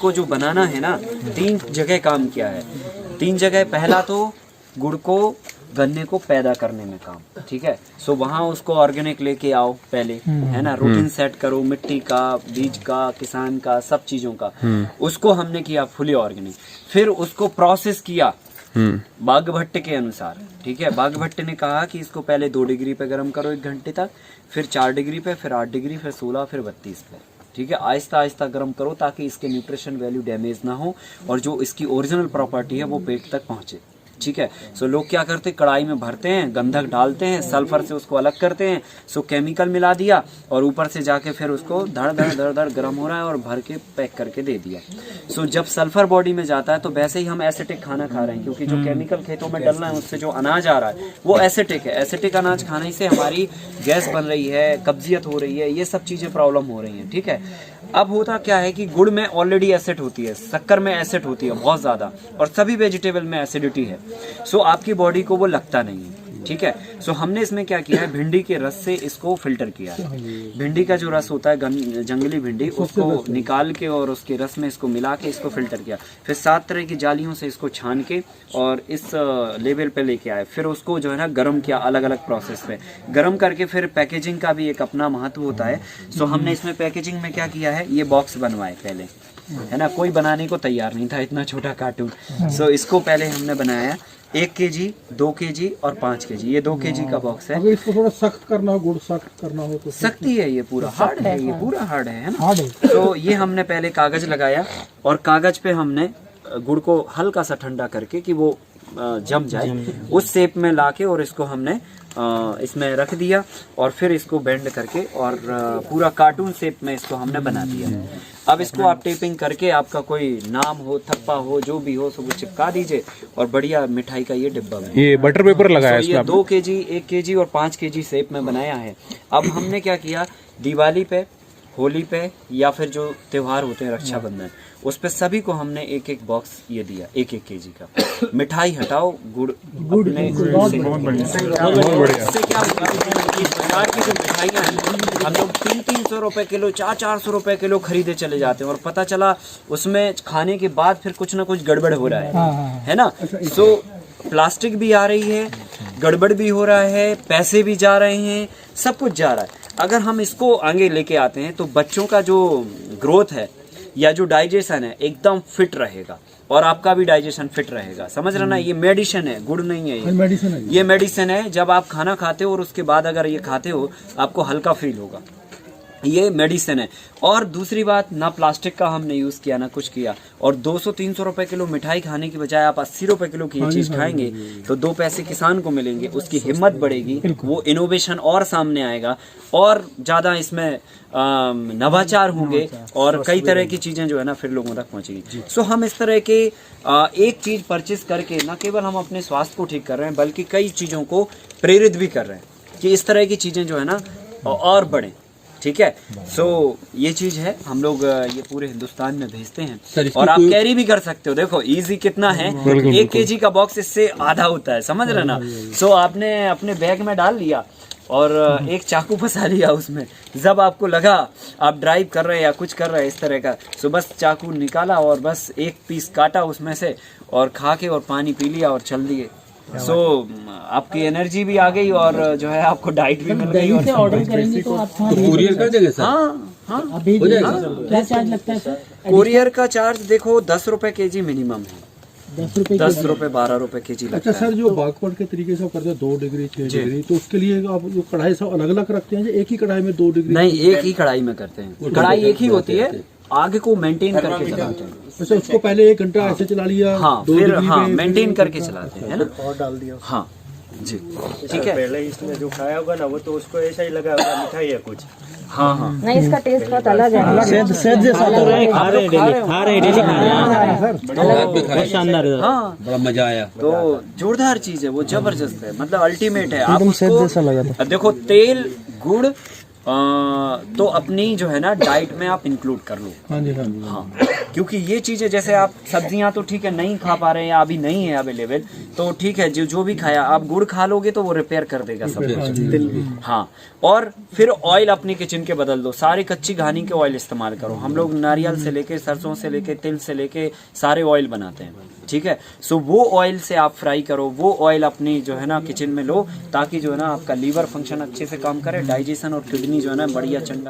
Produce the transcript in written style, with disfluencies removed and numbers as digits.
इसको जो बनाना है ना, 3 जगह काम किया है। 3 जगह, पहला तो गुड़ को, गन्ने को पैदा करने में काम, ठीक है। सो वहाँ उसको ऑर्गेनिक लेके आओ पहले, है ना, रूटीन सेट करो, मिट्टी का, बीज का, किसान का, सब चीजों का। उसको हमने किया फुली ऑर्गेनिक। फिर उसको प्रोसेस किया बाघ भट्ट के अनुसार, ठीक है। बाघ भट्ट ने कहा कि इसको पहले 2 डिग्री पे गर्म करो 1 घंटे तक, फिर 4 डिग्री पे, फिर 8 डिग्री, फिर 16, फिर 32 पे, ठीक है। आहिस्ता आहिस्ता गर्म करो ताकि इसके न्यूट्रिशन वैल्यू डैमेज ना हो और जो इसकी ओरिजिनल प्रॉपर्टी है वो पेट तक पहुंचे, ठीक है। सो लोग क्या करते हैं, कढ़ाई में भरते हैं, गंधक डालते हैं, सल्फर से उसको अलग करते हैं, सो केमिकल मिला दिया और ऊपर से जाके फिर उसको धड़ धड़ धड़ धड़ गर्म हो रहा है और भर के पैक करके दे दिया। सो जब सल्फर बॉडी में जाता है तो वैसे ही हम एसिटिक खाना खा रहे हैं, क्योंकि जो केमिकल खेतों में डल रहा है उससे जो अनाज आ रहा है वो एसिटिक है। एसिटिक अनाज खाने से हमारी गैस बन रही है, कब्जियत हो रही है, ये सब चीजें प्रॉब्लम हो रही है, ठीक है। अब होता क्या है कि गुड़ में ऑलरेडी एसिड होती है, शक्कर में एसिड होती है बहुत ज्यादा, और सभी वेजिटेबल में एसिडिटी है। सो आपकी बॉडी को वो लगता नहीं है, ठीक है। सो हमने इसमें क्या किया है, भिंडी के रस से इसको फिल्टर किया है। भिंडी का जो रस होता है, जंगली भिंडी, उसको निकाल के और उसके रस में इसको मिला के इसको फिल्टर किया। फिर 7 तरह की जालियों से इसको छान के और इस लेवल पे लेके आए। फिर उसको जो है ना गर्म किया, अलग अलग प्रोसेस पे गर्म करके। फिर पैकेजिंग का भी एक अपना महत्व होता है। सो हमने इसमें पैकेजिंग में क्या किया है, ये बॉक्स बनवाए पहले, है ना। कोई बनाने को तैयार नहीं था, इतना छोटा कार्टून। सो इसको पहले हमने बनाया 1 kg, 2 kg और 5 kg, ये 2 kg का बॉक्स है। अगर इसको थोड़ा सख्त करना हो, गुड़ सख्त करना हो तो सख्ती है, ये पूरा हार्ड है, ये पूरा हार्ड है ना। तो ये हमने पहले कागज लगाया और कागज पे हमने गुड़ को हल्का सा ठंडा करके कि वो जम जाए, उस शेप में लाके और इसको हमने इसमें रख दिया और फिर इसको बेंड करके और पूरा कार्टून शेप में इसको हमने बना दिया। अब इसको आप टेपिंग करके आपका कोई नाम हो, थप्पा हो, जो भी हो, सब चिपका दीजिए और बढ़िया मिठाई का ये डिब्बा बना। ये बटर पेपर लगाया ये 2 kg, 1 kg और 5 kg शेप में बनाया है। अब हमने क्या किया, दिवाली पे, होली पे या फिर जो त्योहार होते हैं रक्षाबंधन, उस पे सभी को हमने 1-1 बॉक्स ये दिया 1-1 kg का। मिठाई हटाओ, गुड़ अपने इससे क्या होगा कि बाजार की जो मिठाइयाँ हैं हम लोग 300-300 रुपए किलो, 400-400 रुपए किलो खरीदे चले जाते हैं और पता चला उसमें खाने के बाद फिर कुछ ना कुछ गड़बड़ हो रहा है ना। सो प्लास्टिक भी आ रही है, गड़बड़ भी हो रहा है, पैसे भी जा रहे हैं, सब कुछ जा रहा है। अगर हम इसको आगे लेके आते हैं तो बच्चों का जो ग्रोथ है या जो डाइजेशन है एकदम फिट रहेगा और आपका भी डाइजेशन फिट रहेगा। समझ रहे ना, ये मेडिसिन है, गुड़ नहीं है, ये मेडिसिन है। जब आप खाना खाते हो और उसके बाद अगर ये खाते हो आपको हल्का फील होगा, ये मेडिसिन है। और दूसरी बात, ना प्लास्टिक का हमने यूज किया ना कुछ किया। और 200-300 रुपए किलो मिठाई खाने की बजाय आप 80 रुपए किलो की ये चीज खाएंगे तो 2 पैसे किसान को मिलेंगे, उसकी हिम्मत बढ़ेगी, वो इनोवेशन और सामने आएगा और ज्यादा इसमें नवाचार होंगे और कई तरह की चीजें जो है ना फिर लोगों तक पहुंचेगी। सो हम इस तरह के एक चीज परचेस करके न केवल हम अपने स्वास्थ्य को ठीक कर रहे हैं बल्कि कई चीजों को प्रेरित भी कर रहे हैं कि इस तरह की चीजें जो है ना और बढ़े, ठीक है। सो ये चीज है, हम लोग ये पूरे हिंदुस्तान में भेजते हैं और आप कैरी भी कर सकते हो। देखो इजी कितना है, 1 kg का बॉक्स इससे आधा होता है, समझ रहे ना। सो आपने अपने बैग में डाल लिया और एक चाकू फंसा लिया उसमें। जब आपको लगा आप ड्राइव कर रहे हैं या कुछ कर रहे हैं इस तरह का, सो बस चाकू निकाला और बस 1 पीस काटा उसमें से और खा के और पानी पी लिया और चल दिए। सो आपकी एनर्जी भी आ गई और जो है आपको डाइट भी मिल गई। और ऑर्डर करेंगे तो आप कुरियर कर देंगे सर? हाँ, अभी क्या चार्ज लगता है सर? कुरियर का चार्ज देखो 10 रुपए kg मिनिमम है, 10 रुपए 12 रुपए kg लगता अच्छा सर, जो बागपट के तरीके से करते हैं 2 डिग्री 6 डिग्री, तो उसके लिए आप जो कढ़ाई सब अलग अलग रखते हैं, एक ही कढ़ाई में 2 डिग्री? नहीं, एक ही कढ़ाई में करते हैं। कढ़ाई एक ही होती है, आगे को मेंटेन करके चलाते हैं। अच्छा, उसको पहले 1 घंटा ऐसे चला लिया, हाँ, 2 फिर डिग्री हाँ पे मेंटेन करके चलाते हैं, है ना। और डाल दिया। हाँ जी, ठीक है। पहले इसने जो खाया होगा ना वो तो उसको ऐसा ही लगा होगा मिठाई है कुछ। हाँ हाँ, नहीं, इसका टेस्ट बहुत अलग है। सेद जैसा लग रहा है। खा रहे हैं डेली शानदार, हाँ बड़ा मजा आया। तो जोरदार चीज है वो, जबरदस्त है, मतलब अल्टीमेट है। आप एकदम सेद उसको जैसा लगा था। देखो, तेल, गुड़ तो अपनी जो है ना डाइट में आप इंक्लूड कर लो। हाँ जी, हाँ जी। हाँ, क्योंकि ये चीजें जैसे आप सब्जियां तो ठीक है नहीं खा पा रहे हैं या अभी नहीं है अवेलेबल, तो ठीक है जो भी खाया आप गुड़ खा लोगे तो वो रिपेयर कर देगा सब कुछ। हाँ, और फिर ऑयल अपनी किचन के बदल दो, सारे कच्ची घानी के ऑयल इस्तेमाल करो। हम लोग नारियल से लेके सरसों से लेके तिल से लेके सारे ऑयल बनाते हैं, ठीक है। सो वो ऑयल से आप फ्राई करो, वो ऑयल अपनी जो है ना किचन में लो, ताकि जो है ना आपका लीवर फंक्शन अच्छे से काम करे, डाइजेशन और किडनी जो है ना बढ़िया चंगा